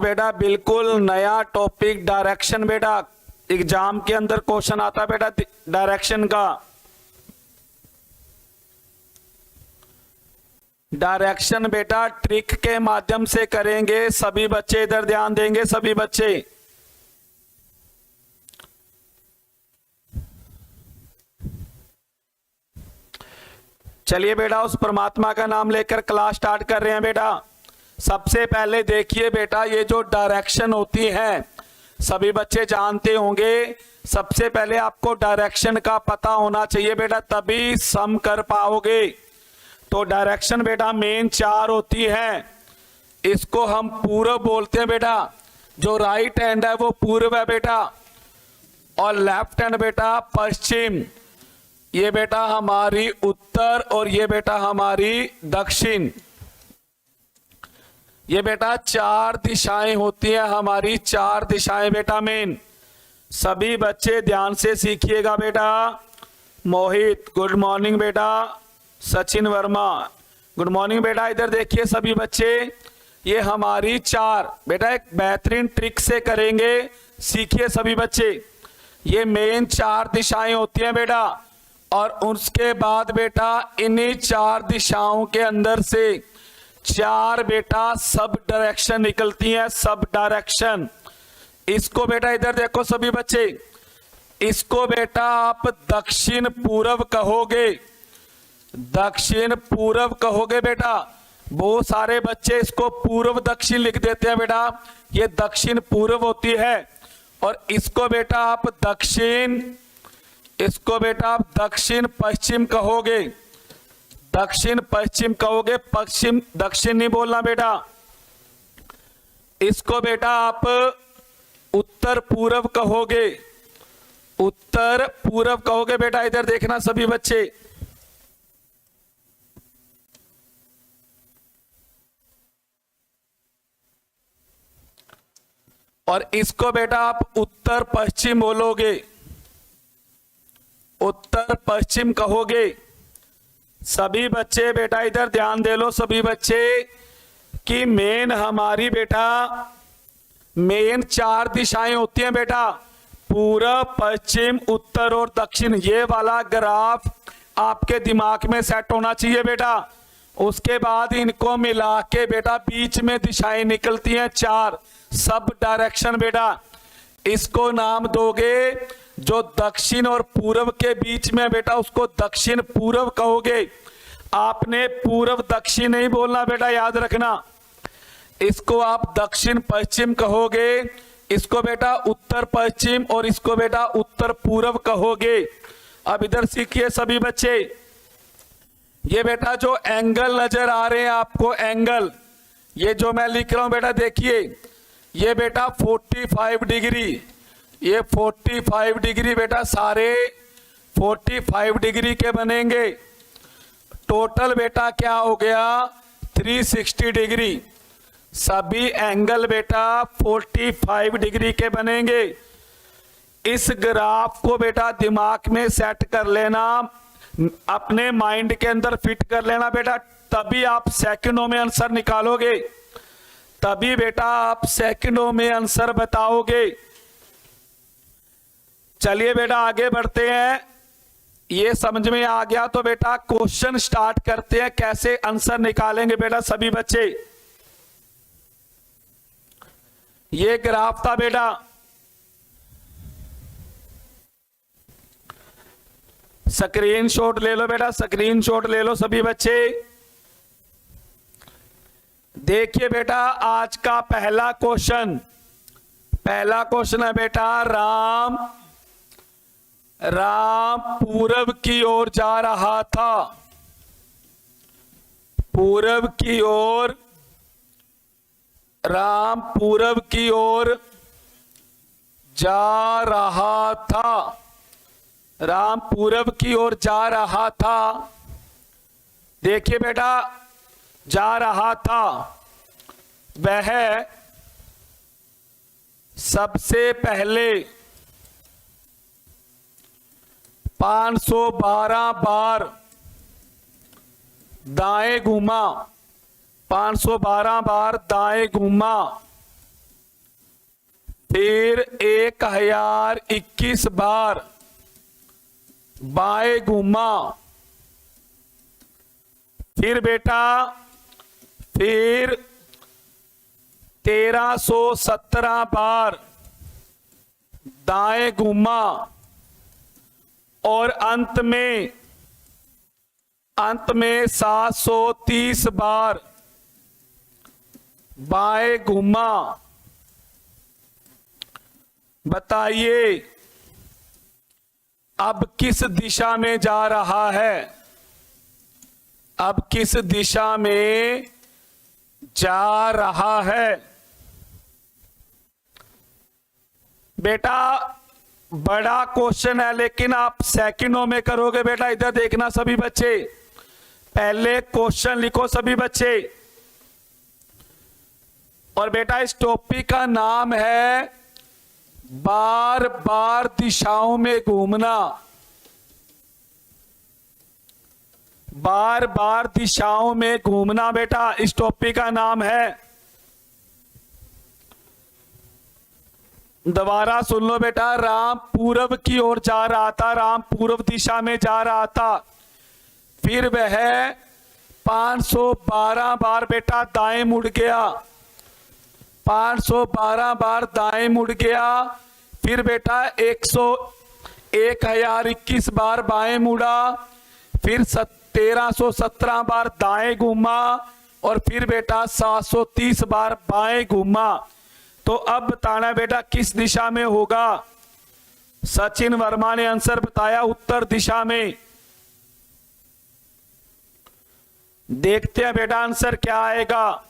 बेटा बिल्कुल नया टॉपिक डायरेक्शन। बेटा एग्जाम के अंदर क्वेश्चन आता है बेटा डायरेक्शन का। डायरेक्शन बेटा ट्रिक के माध्यम से करेंगे। सभी बच्चे इधर ध्यान देंगे, सभी बच्चे। चलिए बेटा उस परमात्मा का नाम लेकर क्लास स्टार्ट कर रहे हैं। बेटा सबसे पहले देखिए बेटा, ये जो डायरेक्शन होती है सभी बच्चे जानते होंगे। सबसे पहले आपको डायरेक्शन का पता होना चाहिए बेटा, तभी सम कर पाओगे। तो डायरेक्शन बेटा मेन 4 होती है। इसको हम पूर्व बोलते हैं बेटा। जो राइट हैंड है वो पूर्व है बेटा, और लेफ्ट हैंड बेटा पश्चिम। ये बेटा हमारी उत्तर और ये बेटा हमारी दक्षिण। ये बेटा 4 दिशाएं होती हैं हमारी, 4 दिशाएं बेटा मेन। सभी बच्चे ध्यान से सीखिएगा बेटा। मोहित गुड मॉर्निंग बेटा। सचिन वर्मा गुड मॉर्निंग बेटा। इधर देखिए सभी बच्चे, ये हमारी 4 बेटा एक बेहतरीन ट्रिक से करेंगे, सीखिए सभी बच्चे। ये मेन 4 दिशाएं होती हैं बेटा, और उसके बाद बेटा इन्हीं 4 दिशाओं के अंदर से 4 बेटा सब डायरेक्शन निकलती हैं, सब डायरेक्शन। इसको बेटा इधर देखो सभी बच्चे, इसको बेटा आप दक्षिण पूर्व कहोगे, दक्षिण पूर्व कहोगे बेटा। बहुत सारे बच्चे इसको पूर्व दक्षिण लिख देते हैं बेटा, ये दक्षिण पूर्व होती है। और इसको बेटा आप दक्षिण, इसको बेटा आप दक्षिण पश्चिम कहोगे, दक्षिण पश्चिम कहोगे, पश्चिम दक्षिण नहीं बोलना बेटा। इसको बेटा आप उत्तर पूर्व कहोगे, उत्तर पूर्व कहोगे बेटा। इधर देखना सभी बच्चे, और इसको बेटा आप उत्तर पश्चिम बोलोगे, उत्तर पश्चिम कहोगे। सभी बच्चे बेटा इधर ध्यान दे लो सभी बच्चे, कि मेन हमारी बेटा मेन 4 दिशाएं होती हैं बेटा, पूर्व पश्चिम उत्तर और दक्षिण। ये वाला ग्राफ आपके दिमाग में सेट होना चाहिए बेटा। उसके बाद इनको मिला के बेटा बीच में दिशाएं निकलती हैं 4 सब डायरेक्शन बेटा। इसको नाम दोगे, जो दक्षिण और पूर्व के बीच में बेटा उसको दक्षिण पूर्व कहोगे। आपने पूर्व दक्षिण नहीं बोलना बेटा, याद रखना। इसको आप दक्षिण पश्चिम कहोगे, इसको बेटा उत्तर पश्चिम, और इसको बेटा उत्तर पूर्व कहोगे। अब इधर सीखिए सभी बच्चे, ये बेटा जो एंगल नजर आ रहे हैं आपको, एंगल ये जो मैं लिख रहा हूं बेटा देखिए, ये बेटा 45 डिग्री, ये 45 डिग्री बेटा, सारे 45 डिग्री के बनेंगे। टोटल बेटा क्या हो गया 360 डिग्री। सभी एंगल बेटा 45 डिग्री के बनेंगे। इस ग्राफ को बेटा दिमाग में सेट कर लेना, अपने माइंड के अंदर फिट कर लेना बेटा, तभी आप सेकंडों में आंसर निकालोगे, तभी बेटा आप सेकंडों में आंसर बताओगे। चलिए बेटा आगे बढ़ते हैं। ये समझ में आ गया तो बेटा क्वेश्चन स्टार्ट करते हैं, कैसे आंसर निकालेंगे बेटा सभी बच्चे। ये ग्राफ था बेटा, स्क्रीनशॉट ले लो बेटा, स्क्रीनशॉट ले लो सभी बच्चे। देखिए बेटा आज का पहला क्वेश्चन, पहला क्वेश्चन है बेटा, राम पूर्व की ओर जा रहा था, पूर्व की ओर, राम पूर्व की ओर जा रहा था, राम पूर्व की ओर जा रहा था। देखिए बेटा जा रहा था, वह सबसे पहले 512 बार दाएं घूमा, 512 बार दाएं घूमा। फिर 1021 बार बाएं घूमा, फिर बेटा फिर 1317 बार दाएं घूमा और अंत में 730 बार बाएं घूमा। बताइए अब किस दिशा में जा रहा है? अब किस दिशा में जा रहा है? बेटा बड़ा क्वेश्चन है लेकिन आप सेकंडों में करोगे बेटा। इधर देखना सभी बच्चे, पहले क्वेश्चन लिखो सभी बच्चे। और बेटा इस टॉपिक का नाम है बार बार दिशाओं में घूमना। बार बार दिशाओं में घूमना बेटा इस टॉपिक का नाम है। दोबारा सुन लो बेटा। राम पूर्व की ओर जा रहा था, राम पूर्व दिशा में जा रहा था। फिर वह 512 बार बेटा दाएं मुड़ गया, 512 बार दाएं मुड़ गया। फिर बेटा 1021 बार बाएं मुड़ा, फिर 1317 बार दाएं घूमा और फिर बेटा 730 बार बाएं घूमा। तो अब बताना बेटा किस दिशा में होगा? सचिन वर्मा ने आंसर बताया उत्तर दिशा में। देखते हैं बेटा आंसर क्या आएगा।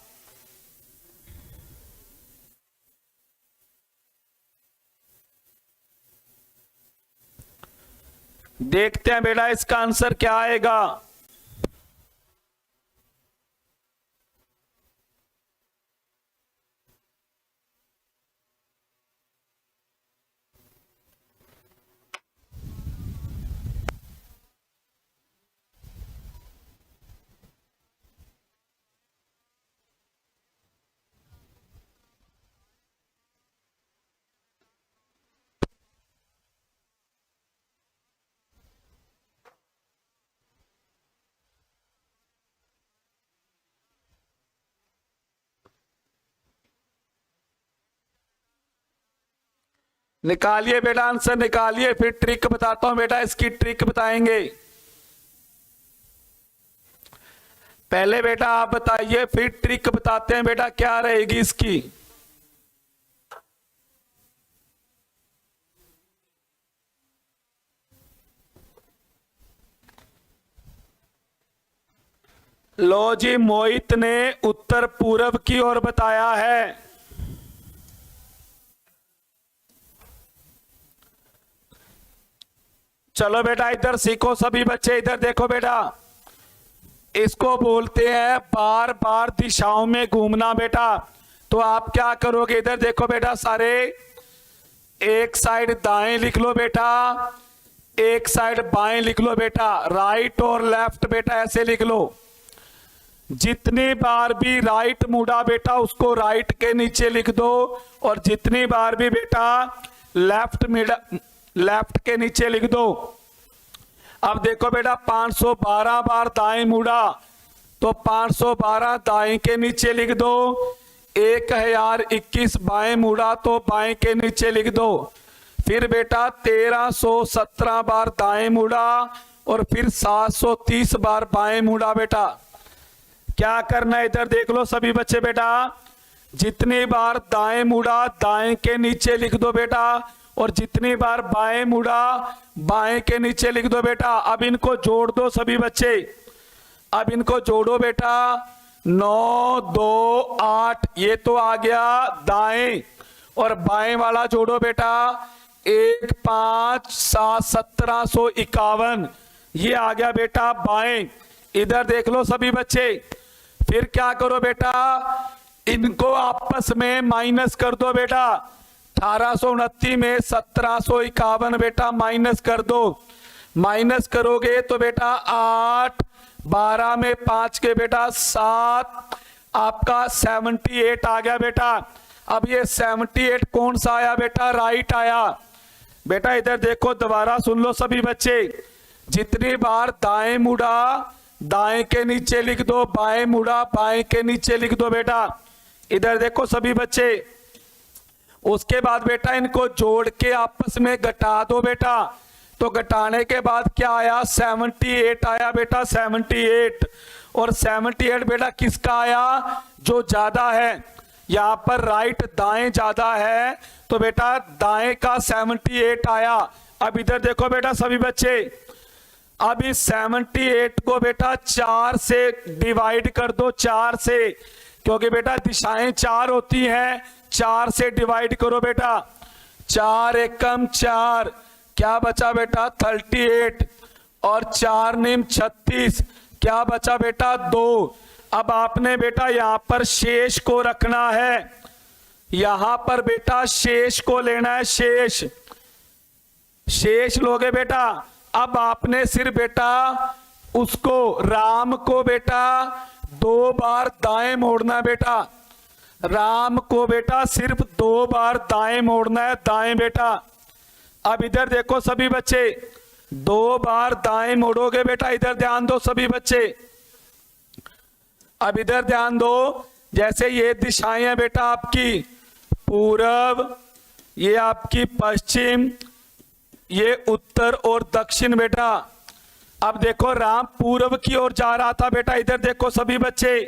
देखते हैं बेटा इसका आंसर क्या आएगा। निकालिए बेटा आंसर निकालिए, फिर ट्रिक बताता हूं बेटा। इसकी ट्रिक बताएंगे। पहले बेटा आप बताइए, फिर ट्रिक बताते हैं बेटा क्या रहेगी इसकी। लो जी, मोहित ने उत्तर पूर्व की ओर बताया है। चलो बेटा इधर सीखो सभी बच्चे, इधर देखो बेटा। इसको बोलते हैं बार बार दिशाओं में घूमना बेटा। तो आप क्या करोगे? इधर देखो बेटा सारे, एक साइड दाएं लिख लो बेटा, एक साइड बाएं लिख लो बेटा। राइट और लेफ्ट बेटा ऐसे लिख लो। जितनी बार भी राइट मुड़ा बेटा उसको राइट के नीचे लिख दो, और जितनी बार भी बेटा लेफ्ट के नीचे लिख दो। अब देखो बेटा 512 बार दाएं मुड़ा तो 512 दाएं के नीचे लिख दो। 1021 बाएं मुड़ा तो बाएं के नीचे लिख दो। फिर बेटा 1317 बार दाएं मुड़ा और फिर 730 बार बाएं मुड़ा बेटा। क्या करना है इधर देख लो सभी बच्चे बेटा। जितनी बार दाएं मुड़ा दाएं के नीचे लिख दो बेटा, और जितनी बार बाएं मुड़ा बाएं के नीचे लिख दो बेटा। अब इनको जोड़ दो सभी बच्चे, अब इनको जोड़ो बेटा। 9 2 8 ये तो आ गया दाएं, और बाएं वाला जोड़ो बेटा। 1 5 7 1751 ये आ गया बेटा बाएं। इधर देख लो सभी बच्चे। फिर क्या करो बेटा, इनको आपस में माइनस कर दो बेटा। 1829 में 1751 बेटा माइनस कर दो। माइनस करोगे तो बेटा 8, 12 में 5 के बेटा 7, आपका 78 आ गया बेटा। अब ये 78 कौन सा आया बेटा? राइट आया। बेटा इधर देखो, दोबारा सुन लो सभी बच्चे। जितनी बार दाएं मुड़ा दाएं के नीचे लिख दो, बाएं मुड़ा बाएं के नीचे लिख दो बेटा। इधर देखो सभी बच्चे। उसके बाद बेटा इनको जोड़ के आपस में घटा दो बेटा। तो घटाने के बाद क्या आया? 78 आया बेटा, 78। और 78 बेटा किसका आया? जो ज्यादा है। यहां पर राइट दाएं ज्यादा है, तो बेटा दाएं का 78 आया। अब इधर देखो बेटा सभी बच्चे, अब इस 78 को बेटा 4 से डिवाइड कर दो, 4 से, क्योंकि बेटा दिशाएं 4 होती हैं। 4 से डिवाइड करो बेटा। 4 एकम 4, क्या बचा बेटा? 38। और 4 निम 36, क्या बचा बेटा? 2। अब आपने बेटा यहां पर शेष को रखना है, यहां पर बेटा शेष को लेना है, शेष लोगे बेटा। अब आपने सिर्फ बेटा उसको, राम को बेटा 2 बार दाएं मोड़ना है बेटा। राम को बेटा सिर्फ 2 बार दाएं मोड़ना है, दाएं बेटा। अब इधर देखो सभी बच्चे, 2 बार दाएं मोड़ोगे बेटा। इधर ध्यान दो सभी बच्चे, अब इधर ध्यान दो। जैसे ये दिशाएं हैं बेटा आपकी, पूरब, ये आपकी पश्चिम, ये उत्तर और दक्षिण बेटा। अब देखो राम पूरब की ओर जा रहा था बेटा। इधर देखो सभी बच्चे,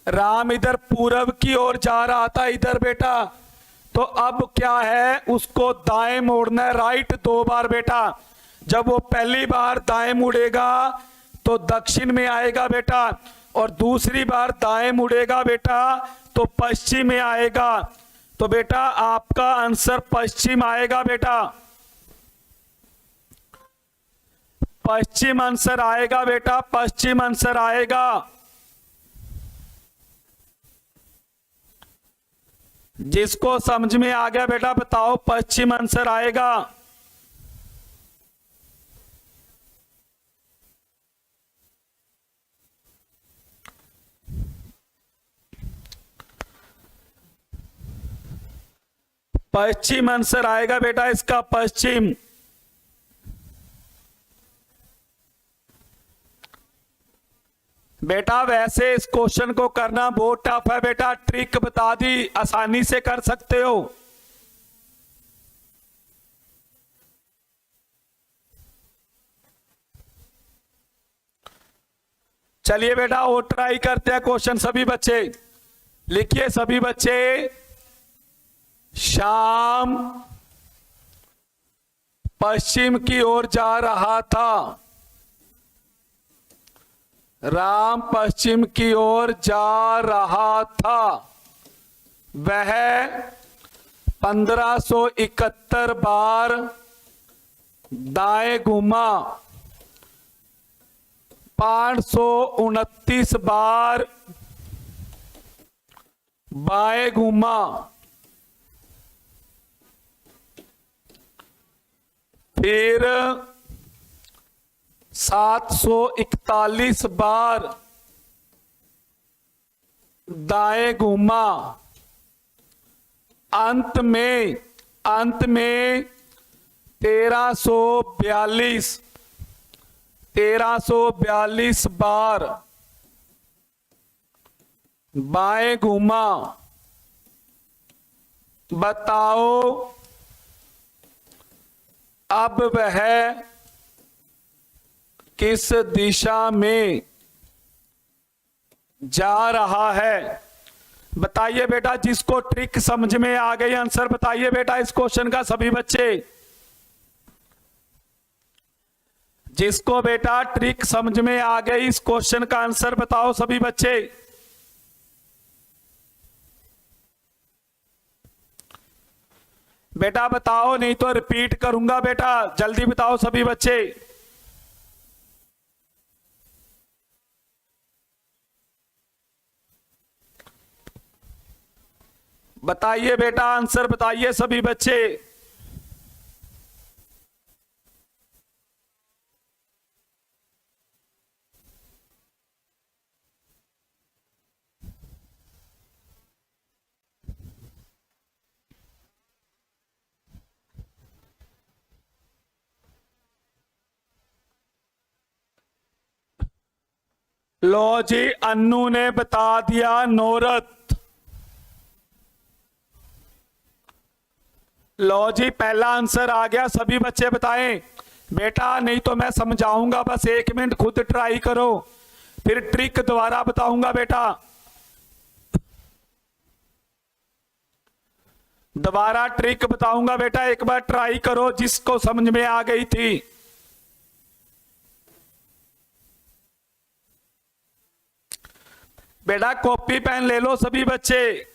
राम इधर पूरब की ओर जा रहा था इधर बेटा। तो अब क्या है? उसको दाएं मोड़ना है, राइट 2 बार बेटा। जब वो पहली बार दाएं मुड़ेगा तो दक्षिण में आएगा बेटा, और दूसरी बार दाएं मुड़ेगा बेटा तो पश्चिम में आएगा। तो बेटा आपका आंसर पश्चिम आएगा बेटा, पश्चिम आंसर आएगा बेटा, पश्चिम आंसर आएगा। जिसको समझ में आ गया बेटा बताओ, पश्चिम आंसर आएगा। पश्चिम आंसर आएगा बेटा इसका, पश्चिम। बेटा वैसे इस क्वेश्चन को करना बहुत टफ है बेटा, ट्रिक बता दी, आसानी से कर सकते हो। चलिए बेटा और ट्राई करते हैं क्वेश्चन। सभी बच्चे लिखिए, सभी बच्चे। शाम पश्चिम की ओर जा रहा था, राम पश्चिम की ओर जा रहा था। वह 1571 बार दाएं घूमा, 529 बार बाएं घूमा, फिर 741 बार दाएं घूमा। अंत में 1342 बार बाएं घूमा। बताओ अब वह किस दिशा में जा रहा है? बताइए बेटा, जिसको ट्रिक समझ में आ गई आंसर बताइए बेटा इस क्वेश्चन का। सभी बच्चे जिसको बेटा ट्रिक समझ में आ गई इस क्वेश्चन का आंसर बताओ सभी बच्चे। बेटा बताओ, नहीं तो रिपीट करूंगा बेटा, जल्दी बताओ सभी बच्चे। बताइए बेटा, आंसर बताइए सभी बच्चे। लो जी, अन्नू ने बता दिया नौरत। लो जी, पहला आंसर आ गया, सभी बच्चे बताएं बेटा, नहीं तो मैं समझाऊंगा, बस 1 मिनट खुद ट्राई करो, फिर ट्रिक दोबारा बताऊंगा बेटा। दोबारा ट्रिक बताऊंगा बेटा, एक बार ट्राई करो जिसको समझ में आ गई थी। बेटा कॉपी पेन ले लो सभी बच्चे।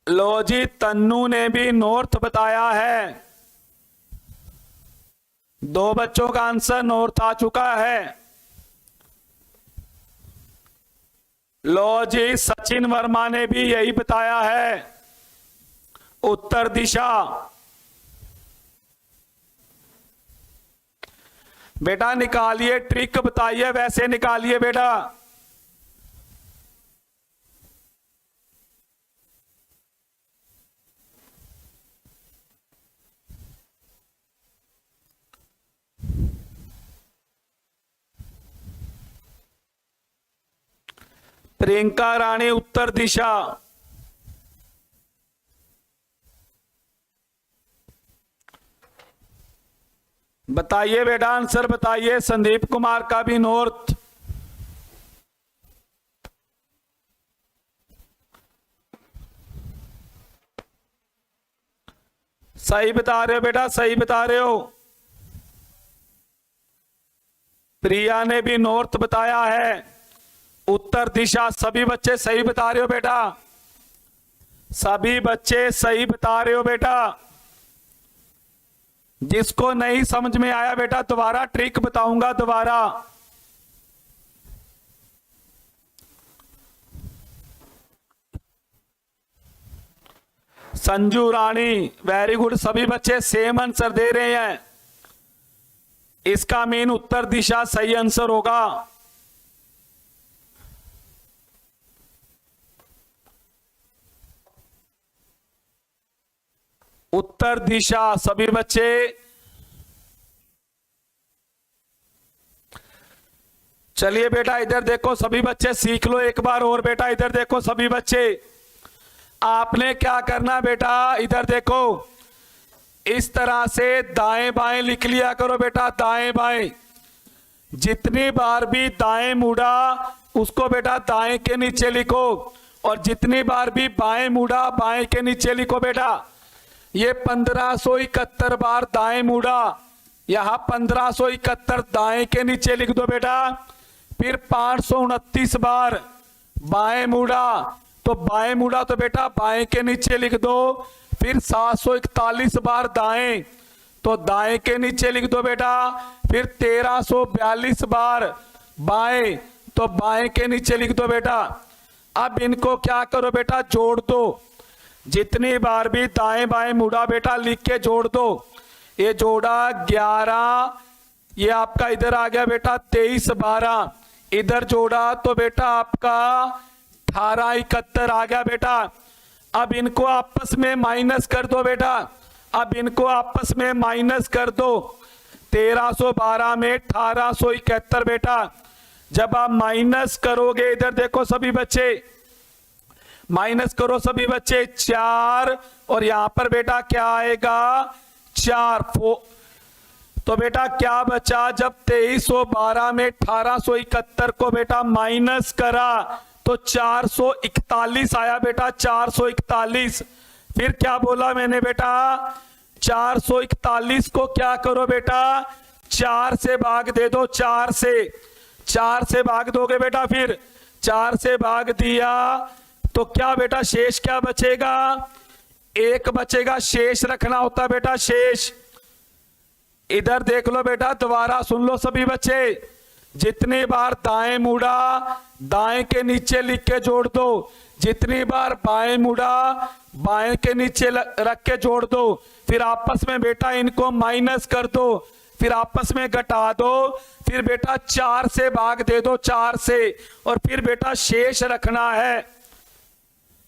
लो जी, तन्नू ने भी नॉर्थ बताया है। 2 बच्चों का आंसर नॉर्थ आ चुका है। लो जी, सचिन वर्मा ने भी यही बताया है, उत्तर दिशा। बेटा निकालिए, ट्रिक बताइए, वैसे निकालिए बेटा। प्रियंका रानी उत्तर दिशा। बताइए बेटा, आंसर बताइए। संदीप कुमार का भी नॉर्थ। सही बता रहे हो बेटा, सही बता रहे हो। प्रिया ने भी नॉर्थ बताया है, उत्तर दिशा। सभी बच्चे सही बता रहे हो बेटा, सभी बच्चे सही बता रहे हो बेटा। जिसको नहीं समझ में आया बेटा, दोबारा ट्रिक बताऊंगा दोबारा। संजू रानी, वेरी गुड, सभी बच्चे सेम आंसर दे रहे हैं। इसका मीन उत्तर दिशा सही आंसर होगा। उत्तर दिशा, सभी बच्चे। चलिए बेटा इधर देखो, सभी बच्चे सीख लो एक बार और। बेटा इधर देखो सभी बच्चे, आपने क्या करना बेटा, इधर देखो, इस तरह से दाएं बाएं लिख लिया करो बेटा, दाएं बाएं। जितनी बार भी दाएं मुड़ा उसको बेटा दाएं के नीचे लिखो, और जितनी बार भी बाएं मुड़ा बाएं के नीचे लिखो बेटा। ये 1571 बार दाएं मुड़ा, यहां 1571 दाएं के नीचे लिख दो बेटा। फिर 529 बार बाएं मुड़ा, तो बाएं मुड़ा तो बेटा बाएं के नीचे लिख दो। फिर 741 बार दाएं, तो दाएं के नीचे लिख दो बेटा। फिर 1342 बार बाएं, तो बाएं के नीचे लिख दो बेटा। अब इनको क्या करो बेटा, जोड़ दो। जितनी बार भी दाएं बाएं मुड़ा बेटा लिख के जोड़ दो। ये जोड़ा 11, ये आपका इधर आ गया बेटा 23 12, इधर जोड़ा तो बेटा आपका 18 71 आ गया बेटा। अब इनको आपस में माइनस कर दो बेटा, अब इनको आपस में माइनस कर दो। 1312 में 1871 बेटा। जब आप माइनस करोगे, इधर देखो सभी बच्चे, माइनस करो सभी बच्चे, 4, और यहां पर बेटा क्या आएगा 4 तो बेटा क्या बचा, जब 2312 में 1871 को बेटा माइनस करा तो 441 आया बेटा, 441। फिर क्या बोला मैंने बेटा, 441 को क्या करो बेटा 4 से भाग दे दो, 4 से भाग दोगे बेटा। फिर 4 से भाग दिया तो क्या बेटा शेष क्या बचेगा, 1 बचेगा। शेष रखना होता बेटा, शेष। इधर देख लो बेटा, दोबारा सुन लो सभी बच्चे, जितनी बार दाएं मुड़ा दाएं के नीचे लिख के जोड़ दो, जितनी बार बाएं मुड़ा बाएं के नीचे रख के जोड़ दो। फिर आपस में बेटा इनको माइनस कर दो, फिर आपस में घटा दो, फिर बेटा 4 से भाग दे दो 4 से, और फिर बेटा शेष रखना है,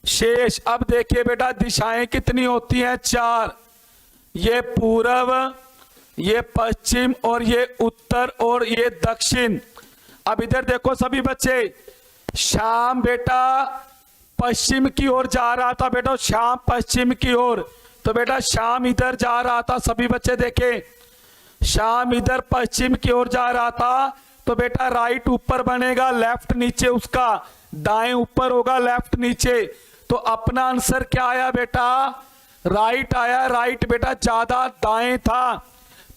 शेष। अब देखिए बेटा दिशाएं कितनी होती हैं, 4। ये पूर्व, ये पश्चिम, और ये उत्तर, और ये दक्षिण। अब इधर देखो सभी बच्चे, शाम बेटा पश्चिम की ओर जा रहा था, बेटा शाम पश्चिम की ओर, तो बेटा शाम इधर जा रहा था। सभी बच्चे देखें, शाम इधर पश्चिम की ओर जा रहा था, तो बेटा राइट ऊपर बनेगा, लेफ्ट नीचे उसका, दाएं ऊपर होगा, लेफ्ट नीचे। तो अपना आंसर क्या आया बेटा, राइट आया। राइट बेटा ज्यादा दाएं था,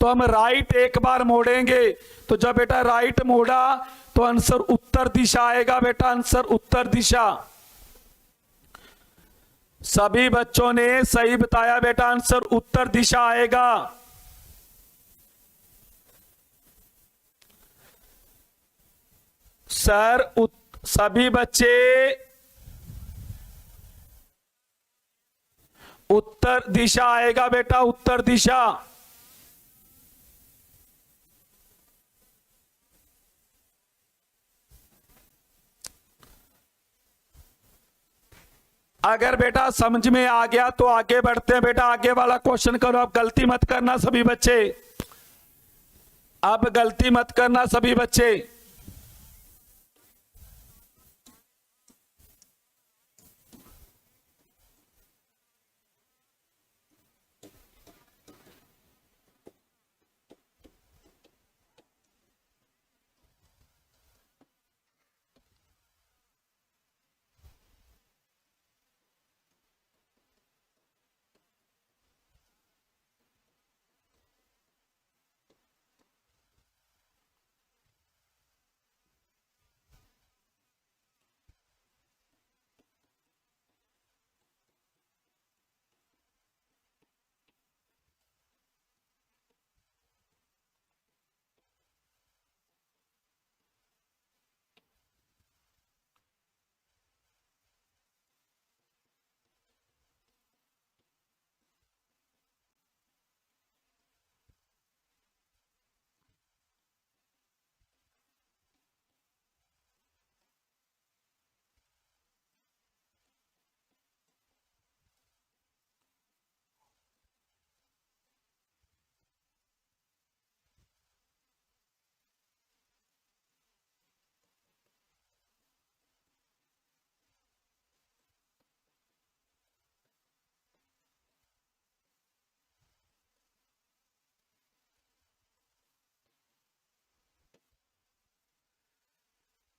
तो हम राइट एक बार मोड़ेंगे, तो जब बेटा राइट मोड़ा तो आंसर उत्तर दिशा आएगा बेटा, आंसर उत्तर दिशा। सभी बच्चों ने सही बताया बेटा, आंसर उत्तर दिशा आएगा। सर सभी बच्चे उत्तर दिशा आएगा बेटा, उत्तर दिशा। अगर बेटा समझ में आ गया तो आगे बढ़ते हैं बेटा, आगे वाला क्वेश्चन करो। अब गलती मत करना सभी बच्चे, अब गलती मत करना सभी बच्चे।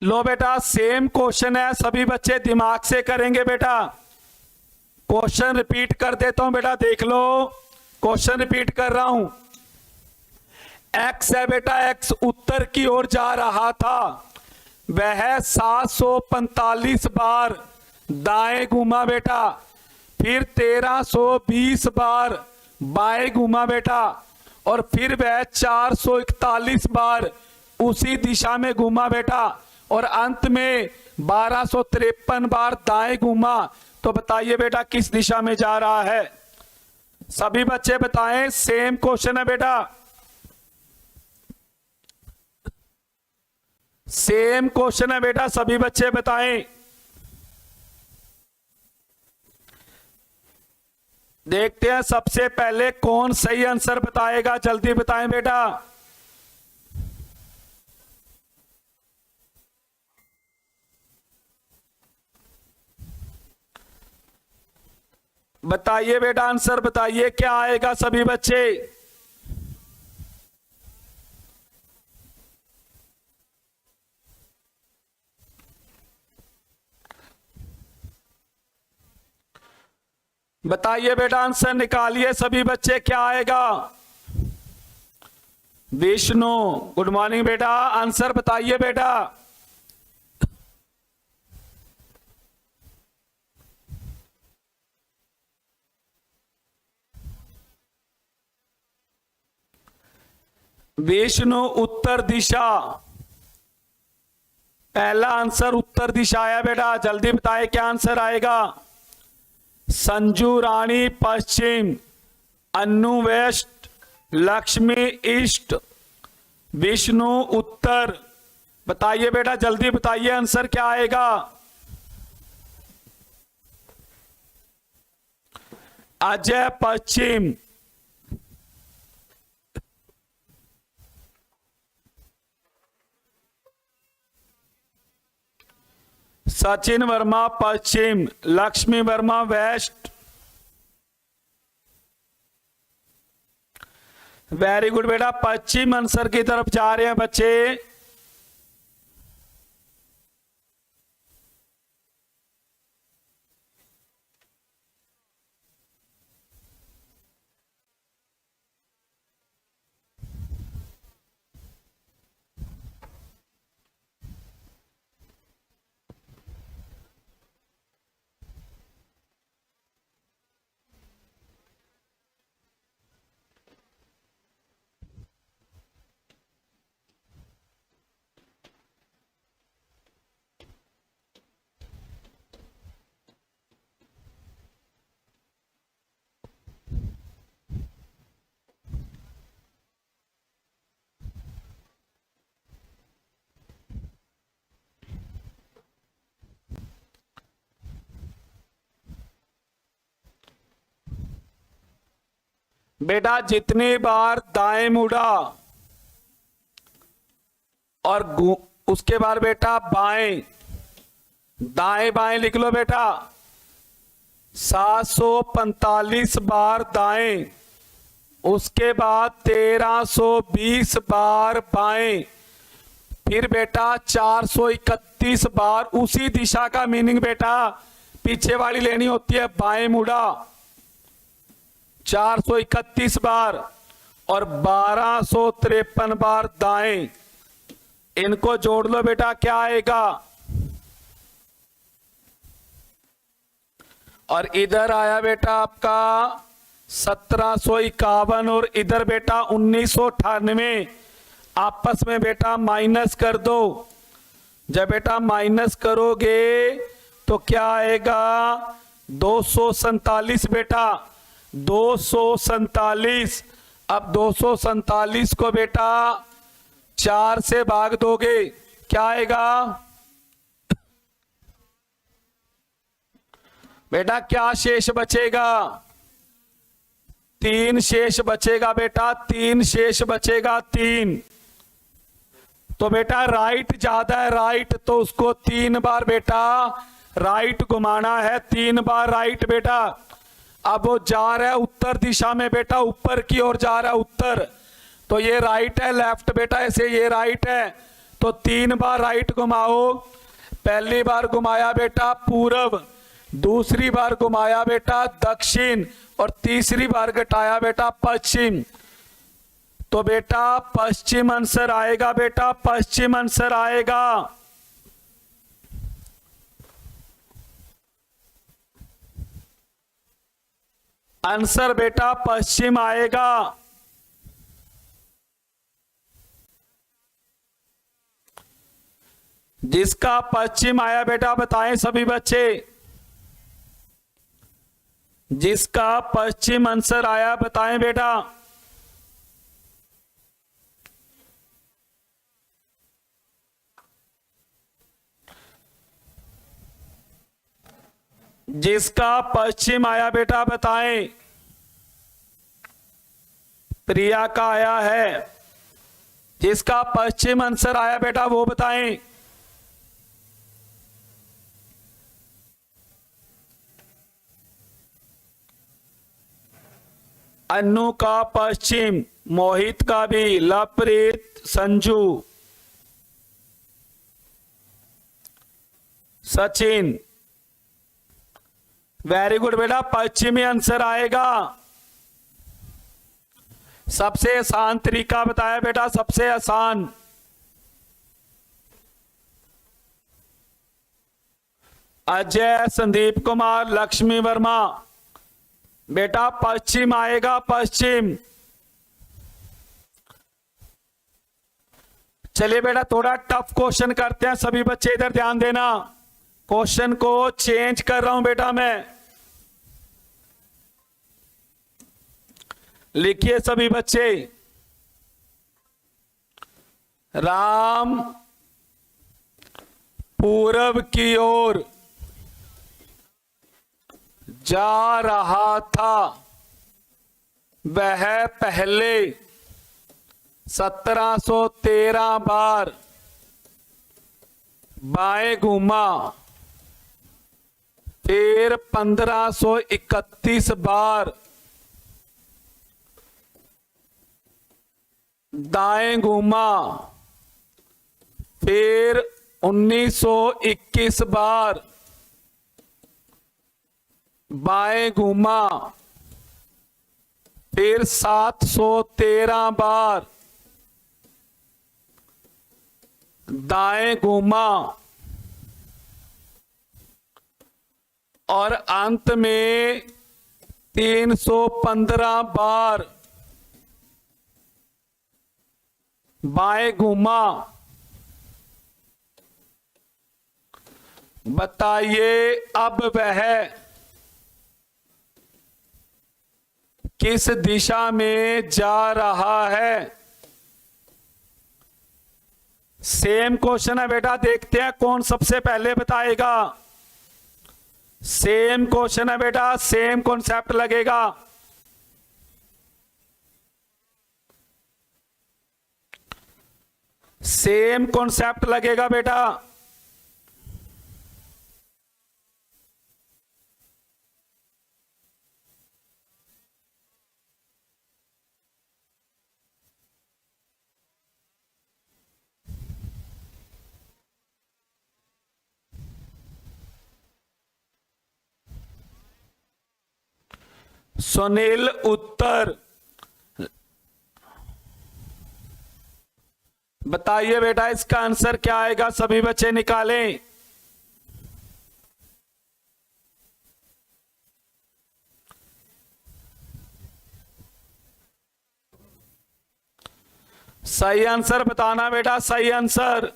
लो बेटा सेम क्वेश्चन है, सभी बच्चे दिमाग से करेंगे बेटा। क्वेश्चन रिपीट कर देता हूं बेटा, देख लो क्वेश्चन रिपीट कर रहा हूं। एक्स है बेटा, एक्स उत्तर की ओर जा रहा था, वह 745 बार दाएं घूमा बेटा, फिर 1320 बार बाएं घूमा बेटा, और फिर वह 441 बार उसी दिशा में घूमा बेटा, और अंत में 1253 बार दाएं घूमा। तो बताइए बेटा किस दिशा में जा रहा है, सभी बच्चे बताएं। सेम क्वेश्चन है बेटा, सेम क्वेश्चन है बेटा, सभी बच्चे बताएं। देखते हैं सबसे पहले कौन सही आंसर बताएगा, जल्दी बताएं बेटा। बताइए बेटा आंसर बताइए, क्या आएगा सभी बच्चे। बताइए बेटा आंसर निकालिए सभी बच्चे, क्या आएगा। विष्णु गुड मॉर्निंग बेटा, आंसर बताइए बेटा। विष्णु उत्तर दिशा, पहला आंसर उत्तर दिशा आया बेटा, जल्दी बताए क्या आंसर आएगा। संजू रानी पश्चिम, अन्नू वेस्ट, लक्ष्मी ईस्ट, विष्णु उत्तर। बताइए बेटा, जल्दी बताइए आंसर क्या आएगा। अजय पश्चिम, सचिन वर्मा पश्चिम, Lakshmi Verma west. Very good बेटा, पश्चिम आंसर की तरफ जा रहे हैं बच्चे। बेटा जितनी बार दाएं मुड़ा और उसके बाद बेटा बाएं, दाएं बाएं लिख लो बेटा। 745 बार दाएं, उसके बाद 1320 बार बाएं, फिर बेटा 431 बार। उसी दिशा का मीनिंग बेटा पीछे वाली लेनी होती है, बाएं मुड़ा 431 बार और 1253 बार दाएं। इनको जोड़ लो बेटा, क्या आएगा। और इधर आया बेटा आपका 1751 और इधर बेटा 1998। आपस में बेटा माइनस कर दो। जब बेटा माइनस करोगे तो क्या आएगा, 247 बेटा, 247। अब 247 को बेटा 4 से भाग दोगे, क्या आएगा बेटा, क्या शेष बचेगा, 3 शेष बचेगा बेटा, 3 शेष बचेगा, 3। तो बेटा राइट ज्यादा है, राइट, तो उसको 3 बार बेटा राइट घुमाना है, 3 बार राइट बेटा। अब वो जा रहा है उत्तर दिशा में बेटा, ऊपर की ओर जा रहा है उत्तर, तो ये राइट है, लेफ्ट बेटा ऐसे ये राइट है, तो 3 बार राइट घुमाओ। पहली बार घुमाया बेटा पूरब, दूसरी बार घुमाया बेटा दक्षिण और तीसरी बार घटाया बेटा पश्चिम। तो बेटा पश्चिम आंसर आएगा बेटा, पश्चिम आंसर आएगा। आंसर बेटा पश्चिम आएगा। जिसका पश्चिम आया बेटा बताएं सभी बच्चे, जिसका पश्चिम आंसर आया बताएं बेटा। जिसका पश्चिम आया बेटा बताएं। प्रिया का आया है, जिसका पश्चिम आंसर आया बेटा वो बताएं। अन्नू का पश्चिम, मोहित का भी, लवप्रीत, संजू, सचिन, वेरी गुड बेटा, पश्चिमी आंसर आएगा। सबसे आसान तरीका बताया बेटा, सबसे आसान। अजय, संदीप कुमार, लक्ष्मी वर्मा, बेटा पश्चिम आएगा, पश्चिम। चलिए बेटा थोड़ा टफ क्वेश्चन करते हैं, सभी बच्चे इधर ध्यान देना। क्वेश्चन को चेंज कर रहा हूं बेटा मैं। लिखिए सभी बच्चे। राम पूरब की ओर जा रहा था, वह पहले 1713 बार बाएं घूमा, फिर 1531 बार दाएं घूमा, फिर 1921 बार बाएं घूमा, फिर 713 बार दाएं घूमा और अंत में 315 बार बाएं घूमा। बताइए अब वह किस दिशा में जा रहा है? सेम क्वेश्चन है बेटा, देखते हैं कौन सबसे पहले बताएगा। सेम क्वेश्चन है बेटा, सेम कॉन्सेप्ट लगेगा। सेम कॉन्सेप्ट लगेगा बेटा। सुनील उत्तर बताइए बेटा, इसका आंसर क्या आएगा? सभी बच्चे निकालें। सही आंसर बताना बेटा, सही आंसर।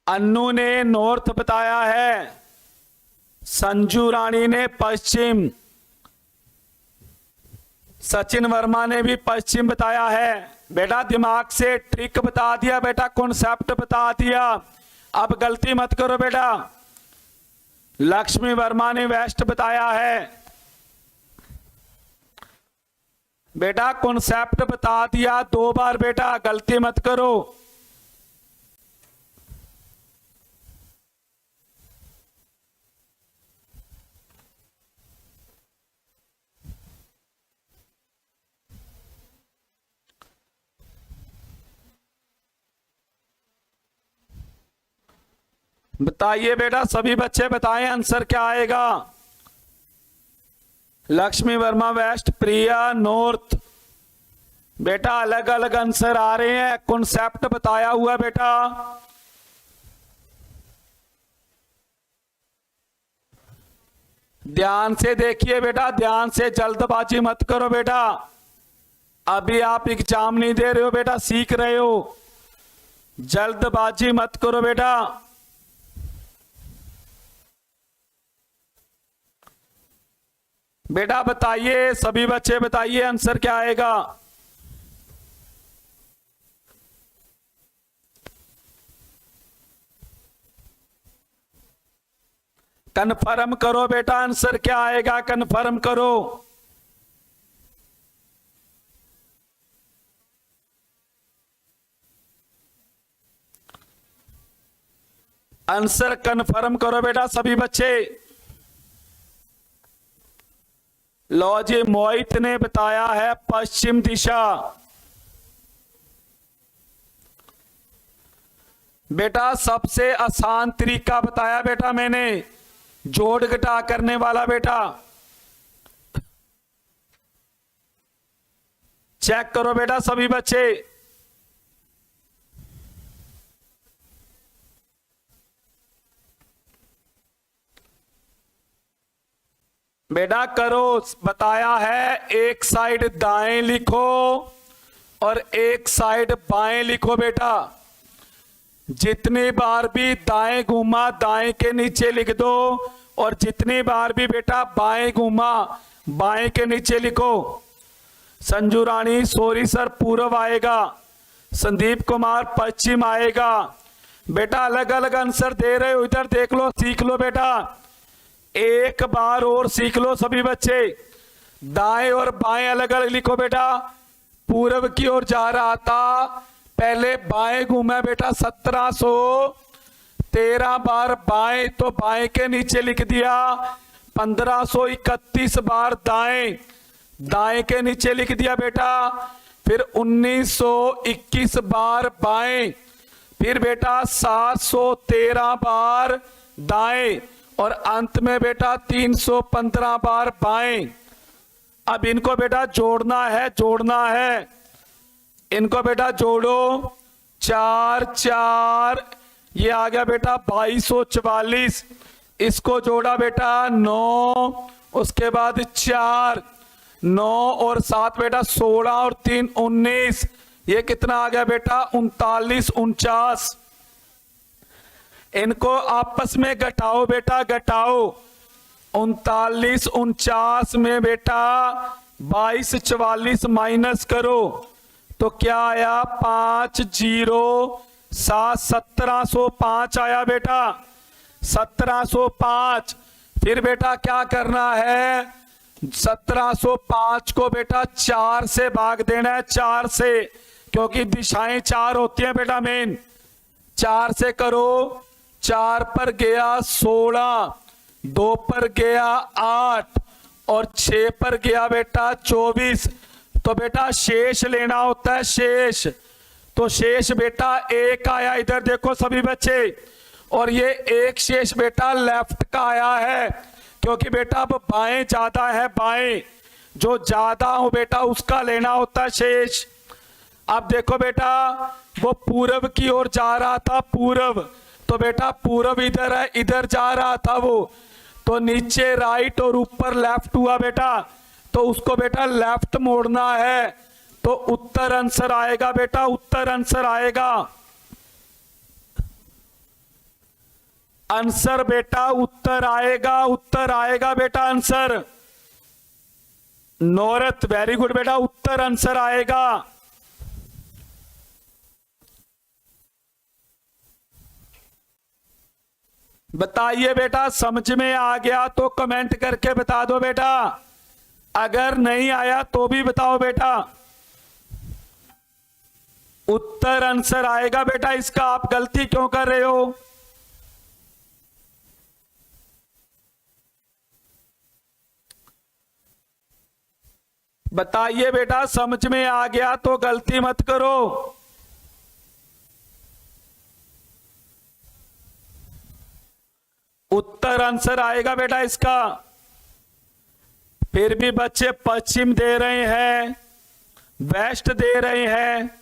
अन्नू ने नॉर्थ बताया है, संजू रानी ने पश्चिम, सचिन वर्मा ने भी पश्चिम बताया है। बेटा दिमाग से ट्रिक बता दिया बेटा, कॉन्सेप्ट बता दिया। अब गलती मत करो बेटा। लक्ष्मी वर्मा ने वेस्ट बताया है। बेटा कॉन्सेप्ट बता दिया 2 बार बेटा, गलती मत करो। बताइए बेटा, सभी बच्चे बताएं आंसर क्या आएगा। लक्ष्मी वर्मा वेस्ट, प्रिया नॉर्थ। बेटा अलग अलग आंसर आ रहे हैं, कॉन्सेप्ट बताया हुआ बेटा। ध्यान से देखिए बेटा, ध्यान से, जल्दबाजी मत करो बेटा। अभी आप एग्जाम नहीं दे रहे हो बेटा, सीख रहे हो। जल्दबाजी मत करो बेटा। बेटा बताइए, सभी बच्चे बताइए आंसर क्या आएगा। कन्फर्म करो बेटा, आंसर क्या आएगा, कन्फर्म करो। आंसर कन्फर्म करो बेटा सभी बच्चे। लो जी, मोहित ने बताया है पश्चिम दिशा। बेटा सबसे आसान तरीका बताया बेटा मैंने, जोड़ घटा करने वाला बेटा, चेक करो बेटा सभी बच्चे। बेटा करो, बताया है एक साइड दाएं लिखो और एक साइड बाएं लिखो बेटा। जितनी बार भी दाएं घूमा दाएं के नीचे लिख दो, और जितनी बार भी बेटा बाएं घूमा बाएं के नीचे लिखो। संजू रानी सॉरी सर पूर्व आएगा, संदीप कुमार पश्चिम आएगा। बेटा अलग अलग आंसर दे रहे हो, इधर देख लो, सीख लो बेटा, एक बार और सीख लो सभी बच्चे। दाएं और बाएं अलग अलग लिखो बेटा। पूर्व की ओर जा रहा था, पहले बाएं घूमा बेटा 1713 बार बाएं, तो बाएं के नीचे लिख दिया। 1531 बार दाएं, दाएं के नीचे लिख दिया बेटा। फिर 1921 बार बाएं, फिर बेटा 713 बार दाएं, और अंत में बेटा 315 बार बाएं। अब इनको बेटा जोड़ना है, जोड़ना है, इनको बेटा जोड़ो। 4 4 ये आ गया बेटा 2244, इसको जोड़ा बेटा 9, उसके बाद 4, 9 और 7 बेटा 16 और 3 19, ये कितना आ गया बेटा 39 49। इनको आपस में घटाओ बेटा, घटाओ। 39 49 में बेटा 22 44 माइनस करो तो क्या आया 5 0 7 1705 आया बेटा, 1705। फिर बेटा क्या करना है, 1705 को बेटा 4 से भाग देना है, 4 से, क्योंकि दिशाएं 4 होती हैं बेटा मेन। 4 से करो, 4 पर गया 16, 2 पर गया 8 और 6 पर गया बेटा 24। तो बेटा शेष लेना होता है, शेष। तो शेष बेटा 1 आया, इधर देखो सभी बच्चे, और ये एक शेष बेटा लेफ्ट का आया है, क्योंकि बेटा अब बाएं ज्यादा है, बाएं जो ज्यादा हो बेटा उसका लेना होता है शेष। अब देखो बेटा वो पूर्व की ओर जा रहा था, पूर्व, तो बेटा पूर्व इधर है, इधर जा रहा था वो, तो नीचे राइट और ऊपर लेफ्ट हुआ बेटा, तो उसको बेटा लेफ्ट मोड़ना है, तो उत्तर आंसर आएगा बेटा, उत्तर आंसर आएगा, आंसर बेटा उत्तर आएगा, उत्तर आएगा बेटा आंसर। नौरत वेरी गुड बेटा, उत्तर आंसर आएगा। बताइए बेटा समझ में आ गया तो कमेंट करके बता दो बेटा, अगर नहीं आया तो भी बताओ बेटा। उत्तर आंसर आएगा बेटा इसका, आप गलती क्यों कर रहे हो? बताइए बेटा समझ में आ गया तो गलती मत करो। उत्तर आंसर आएगा बेटा इसका। फिर भी बच्चे पश्चिम दे रहे हैं, वेस्ट दे रहे हैं,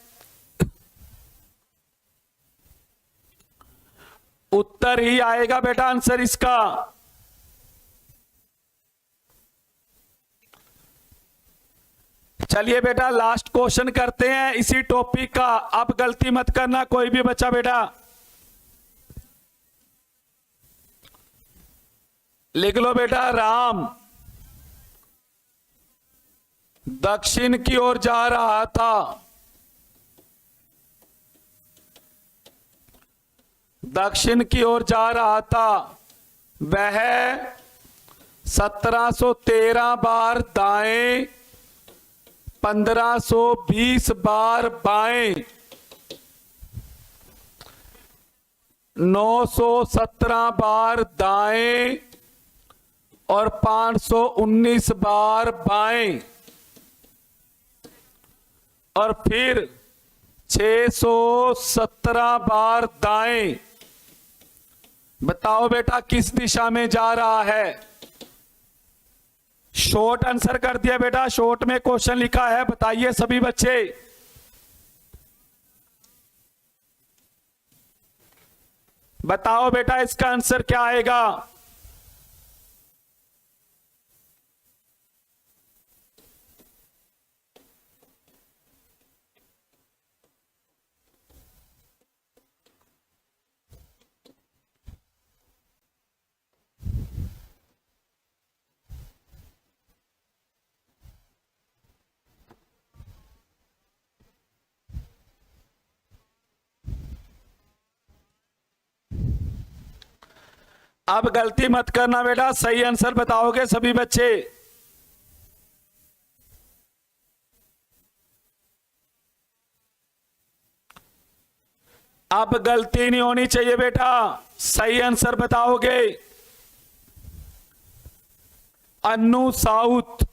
उत्तर ही आएगा बेटा आंसर इसका। चलिए बेटा लास्ट क्वेश्चन करते हैं इसी टॉपिक का। अब गलती मत करना कोई भी बच्चा बेटा। लिख लो बेटा, राम दक्षिण की ओर जा रहा था, दक्षिण की ओर जा रहा था, वह 1713 बार दाएं, 1520 बार बाएं, 917 बार दाएं और 519 बार बाएं, और फिर 617 बार दाएं, बताओ बेटा किस दिशा में जा रहा है। शॉर्ट आंसर कर दिया बेटा, शॉर्ट में क्वेश्चन लिखा है, बताइए सभी बच्चे। बताओ बेटा इसका आंसर क्या आएगा। अब गलती मत करना बेटा, सही आंसर बताओगे सभी बच्चे। अब गलती नहीं होनी चाहिए बेटा, सही आंसर बताओगे। अन्नू साउथ।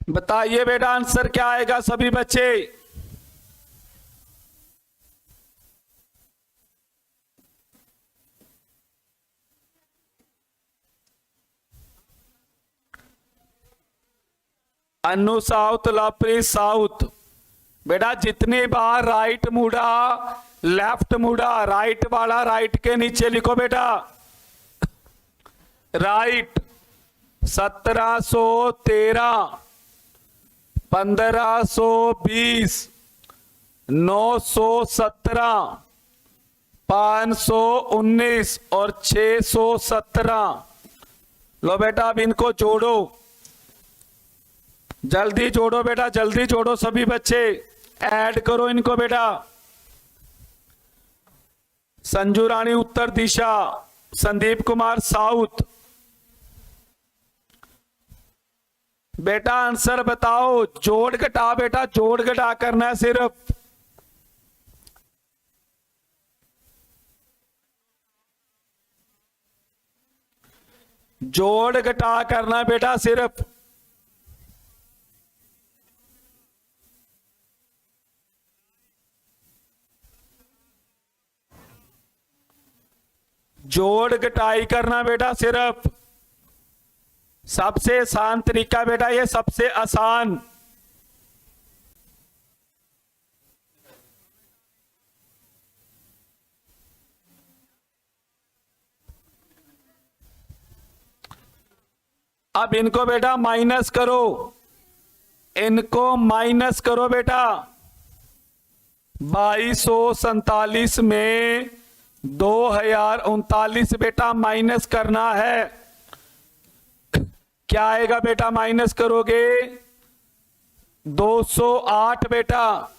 बताइए बेटा आंसर क्या आएगा सभी बच्चे। Annu south, Lovepreet south. बेटा जितनी बार राइट मुड़ा, लेफ्ट मुड़ा, राइट वाला राइट के नीचे लिखो बेटा। राइट 1713, 1520, 917, 519 और 617। लो बेटा अब इनको जोड़ो, जल्दी जोड़ो बेटा, जल्दी जोड़ो सभी बच्चे, ऐड करो इनको बेटा। संजू रानी उत्तर दिशा, संदीप कुमार साउथ। बेटा आंसर बताओ, जोड़ घटा बेटा, जोड़ घटा करना है सिर्फ। जोड़ घटा करना बेटा सिर्फ। जोड़ घटाई करना बेटा सिर्फ। सबसे आसान तरीका बेटा ये, सबसे आसान। अब इनको बेटा माइनस करो, इनको माइनस करो बेटा। 2247 में 2039 बेटा माइनस करना है। क्या आएगा बेटा माइनस करोगे? 208 बेटा।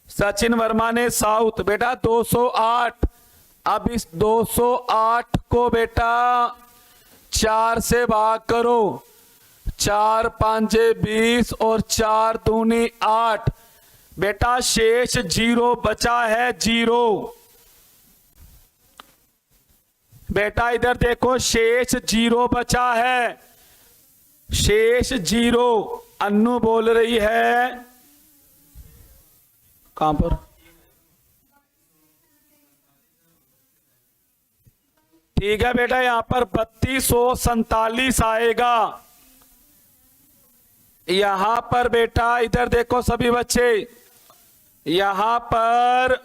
सचिन वर्मा ने साउथ बेटा 208। अब इस 208 को बेटा 4 से भाग करो, 4 5 20 और 4 दूनी 8। बेटा शेष 0 बचा है, 0। बेटा इधर देखो, शेष 0 बचा है, शेष 0। अन्नू बोल रही है कहां पर? ठीक है बेटा, यहां पर 3247 आएगा। यहां पर बेटा इधर देखो सभी बच्चे, यहां पर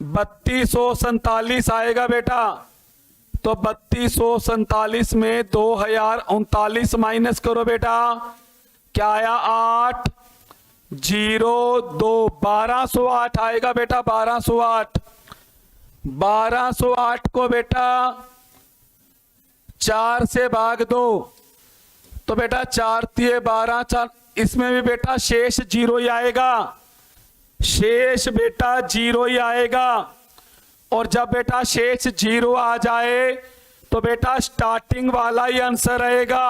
3247 आएगा बेटा। तो 3247 में 2039 माइनस करो बेटा, क्या आया? 8 0 2 1208 आएगा बेटा, 1208। 1208 को बेटा 4 से भाग दो, तो बेटा 4 3 12, 4 इसमें भी बेटा शेष 0 ही आएगा। शेष बेटा जीरो ही आएगा। और जब बेटा शेष जीरो आ जाए तो बेटा स्टार्टिंग वाला ही आंसर रहेगा।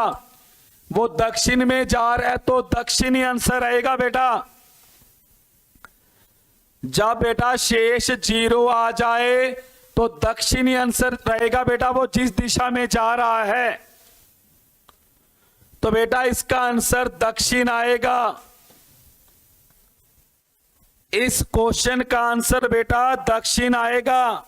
वो दक्षिण में जा रहा है तो दक्षिण ही आंसर रहेगा बेटा। जब बेटा शेष जीरो आ जाए तो दक्षिणी आंसर रहेगा बेटा, वो जिस दिशा में जा रहा है। तो बेटा इसका आंसर दक्षिण आएगा। इस क्वेश्चन का आंसर बेटा दक्षिण आएगा।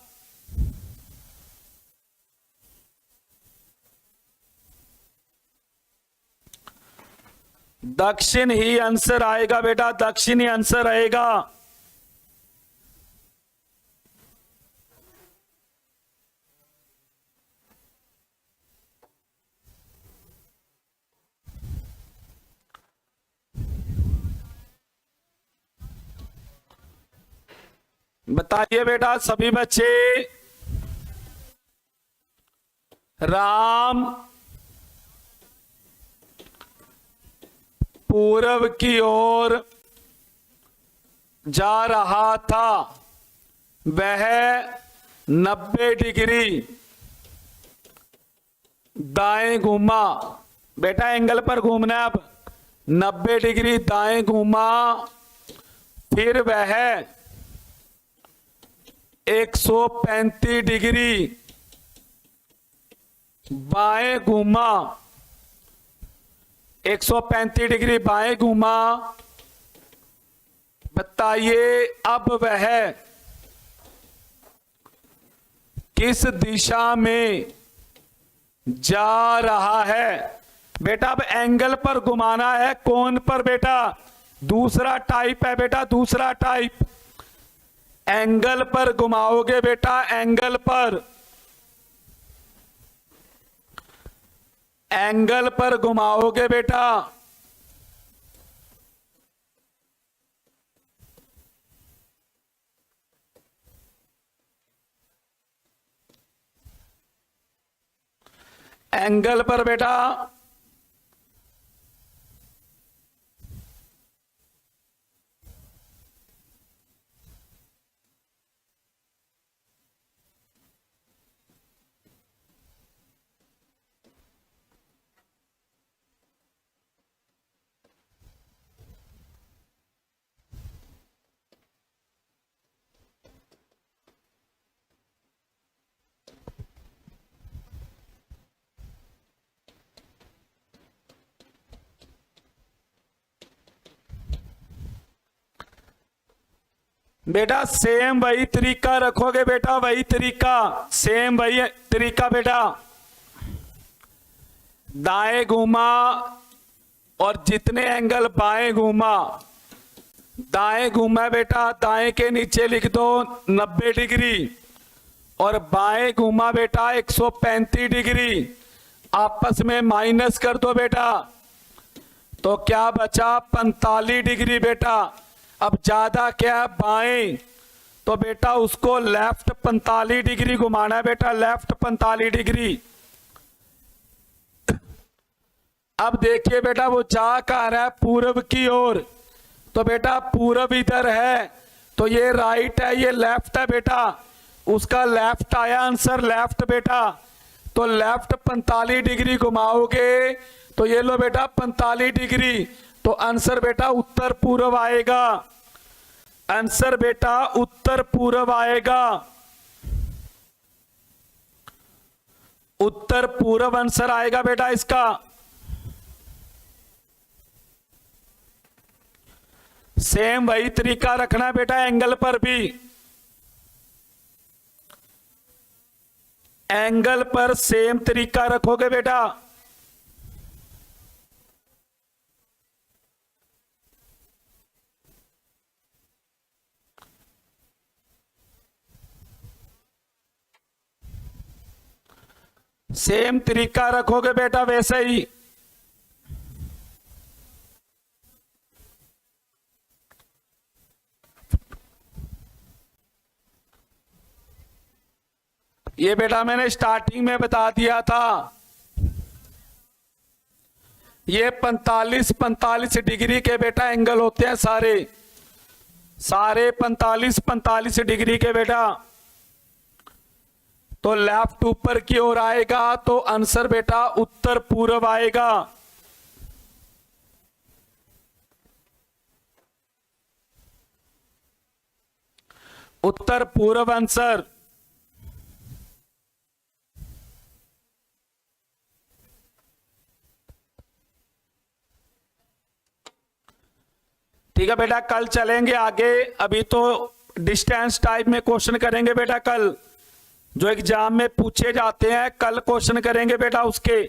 दक्षिण ही आंसर आएगा बेटा, दक्षिण ही आंसर आएगा। बताइए बेटा सभी बच्चे। राम पूर्व की ओर जा रहा था, वह 90 डिग्री दाएं घूमा। बेटा एंगल पर घूमना है। अब 90 डिग्री दाएं घूमा, फिर वह 135 डिग्री बाएं घूमा। 135 डिग्री बाएं घूमा। बताइए अब वह किस दिशा में जा रहा है। बेटा अब एंगल पर घुमाना है, कोण पर बेटा। दूसरा टाइप है बेटा, दूसरा टाइप। एंगल पर घुमाओगे बेटा, एंगल पर। एंगल पर घुमाओगे बेटा। एंगल पर बेटा बेटा सेम वही तरीका रखोगे बेटा, वही तरीका, सेम वही तरीका बेटा। दाएं घूमा और जितने एंगल बाएं घूमा, दाएं घूमा बेटा, दाएं के नीचे लिख दो 90 डिग्री और बाएं घूमा बेटा 135 डिग्री। आपस में माइनस कर दो बेटा, तो क्या बचा 45 डिग्री बेटा। अब ज्यादा क्या है बाएं, तो बेटा उसको लेफ्ट 45 डिग्री घुमाना है बेटा, लेफ्ट 45 डिग्री। अब देखिए बेटा वो जा कहाँ रहा है, पूर्व की ओर। तो बेटा पूर्व इधर है, तो ये राइट है, ये लेफ्ट है बेटा। उसका लेफ्ट आया आंसर, लेफ्ट बेटा। तो लेफ्ट 45 डिग्री घुमाओगे तो ये लो बेटा 45 डिग्री। तो आंसर बेटा उत्तर पूर्व आएगा। आंसर बेटा उत्तर पूर्व आएगा। उत्तर पूर्व आंसर आएगा बेटा इसका। सेम वही तरीका रखना बेटा, एंगल पर भी। एंगल पर सेम तरीका रखोगे बेटा। सेम तरीका रखोगे बेटा वैसे ही। ये बेटा मैंने स्टार्टिंग में बता दिया था, ये 45 डिग्री के बेटा एंगल होते हैं सारे। सारे 45 डिग्री के बेटा, तो लेफ्ट ऊपर की ओर आएगा तो आंसर बेटा उत्तर पूर्व आएगा। उत्तर पूर्व आंसर। ठीक है बेटा, कल चलेंगे आगे। अभी तो डिस्टेंस टाइप में क्वेश्चन करेंगे बेटा, कल जो एग्जाम में पूछे जाते हैं कल क्वेश्चन करेंगे बेटा उसके।